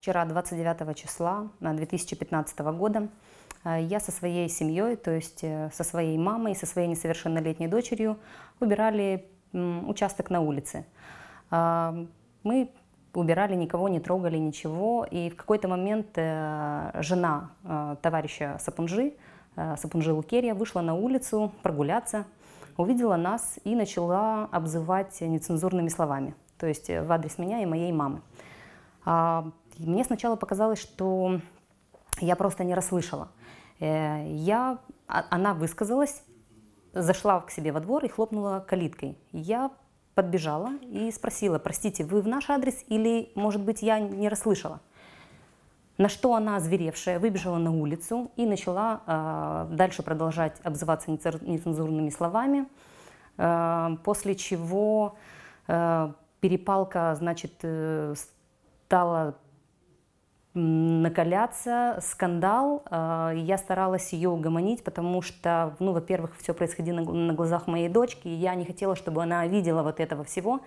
Вчера, 29 числа 2015 года, я со своей семьей, то есть со своей мамой, со своей несовершеннолетней дочерью убирали участок на улице. Мы убирали, никого не трогали, ничего. И в какой-то момент жена товарища Сапунжи Лукерья, вышла на улицу прогуляться, увидела нас и начала обзывать нецензурными словами, то есть в адрес меня и моей мамы. Мне сначала показалось, что я просто не расслышала. Она высказалась, зашла к себе во двор и хлопнула калиткой. Я подбежала и спросила: простите, вы в наш адрес или, может быть, я не расслышала? На что она, озверевшая, выбежала на улицу и начала дальше продолжать обзываться нецензурными словами, после чего перепалка, значит, стала накаляться, скандал. Я старалась ее угомонить, потому что, во-первых, все происходило на глазах моей дочки, и я не хотела, чтобы она видела вот этого всего.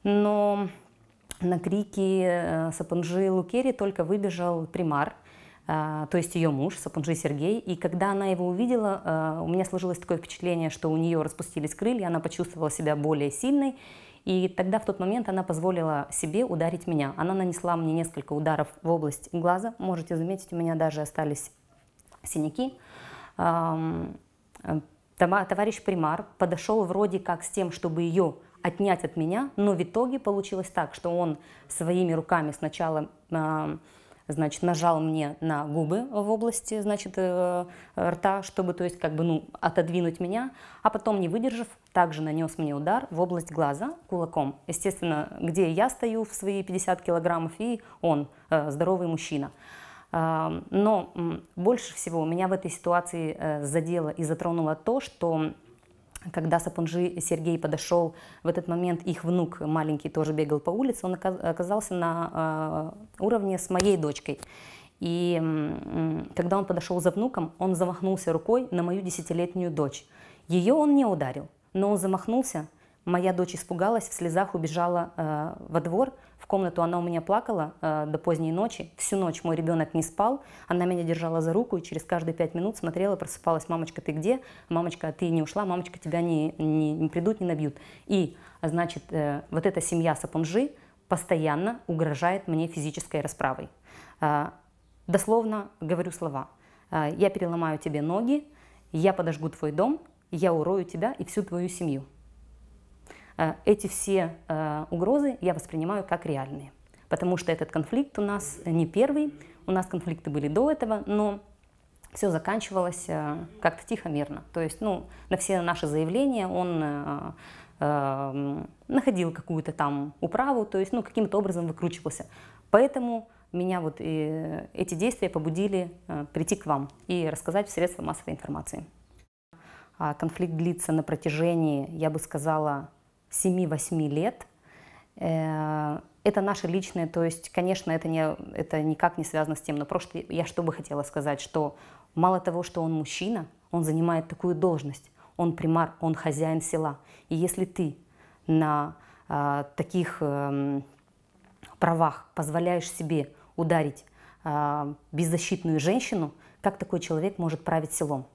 Но на крики Сапунжи Лукерьи только выбежал примар, то есть ее муж, Сапунжи Сергей. И когда она его увидела, у меня сложилось такое впечатление, что у нее распустились крылья, она почувствовала себя более сильной. И тогда, в тот момент, она позволила себе ударить меня. Она нанесла мне несколько ударов в область глаза. Можете заметить, у меня даже остались синяки. Товарищ примар подошел вроде как с тем, чтобы ее отнять от меня, но в итоге получилось так, что он своими руками сначала значит, нажал мне на губы в области, значит, рта, чтобы, то есть, отодвинуть меня, а потом, не выдержав, также нанес мне удар в область глаза кулаком. Естественно, где я стою в свои 50 килограммов, и он, здоровый мужчина. Но больше всего меня в этой ситуации задело и затронуло то, что когда Сапунжи Сергей подошел, в этот момент их внук маленький тоже бегал по улице, он оказался на уровне с моей дочкой. И когда он подошел за внуком, он замахнулся рукой на мою 10-летнюю дочь. Ее он не ударил, но он замахнулся. Моя дочь испугалась, в слезах убежала во двор. В комнату она у меня плакала до поздней ночи. Всю ночь мой ребенок не спал. Она меня держала за руку и через каждые 5 минут смотрела, просыпалась: мамочка, ты где? Мамочка, ты не ушла? Мамочка, тебя не придут, не набьют. И, значит, вот эта семья Сапунжи постоянно угрожает мне физической расправой. Дословно говорю слова: я переломаю тебе ноги, я подожгу твой дом, я урою тебя и всю твою семью. Эти все угрозы я воспринимаю как реальные, потому что этот конфликт у нас не первый, у нас конфликты были до этого, но все заканчивалось как-то тихо, мирно. То есть, на все наши заявления он находил какую-то там управу, то есть, каким-то образом выкручивался. Поэтому меня вот эти действия побудили прийти к вам и рассказать в средства массовой информации. Конфликт длится на протяжении, я бы сказала, 7-8 лет. Это наше личное, то есть, конечно, это никак не связано с тем, но просто я что бы хотела сказать, что мало того, что он мужчина, он занимает такую должность, он примар, он хозяин села. И если ты на таких правах позволяешь себе ударить беззащитную женщину, как такой человек может править селом?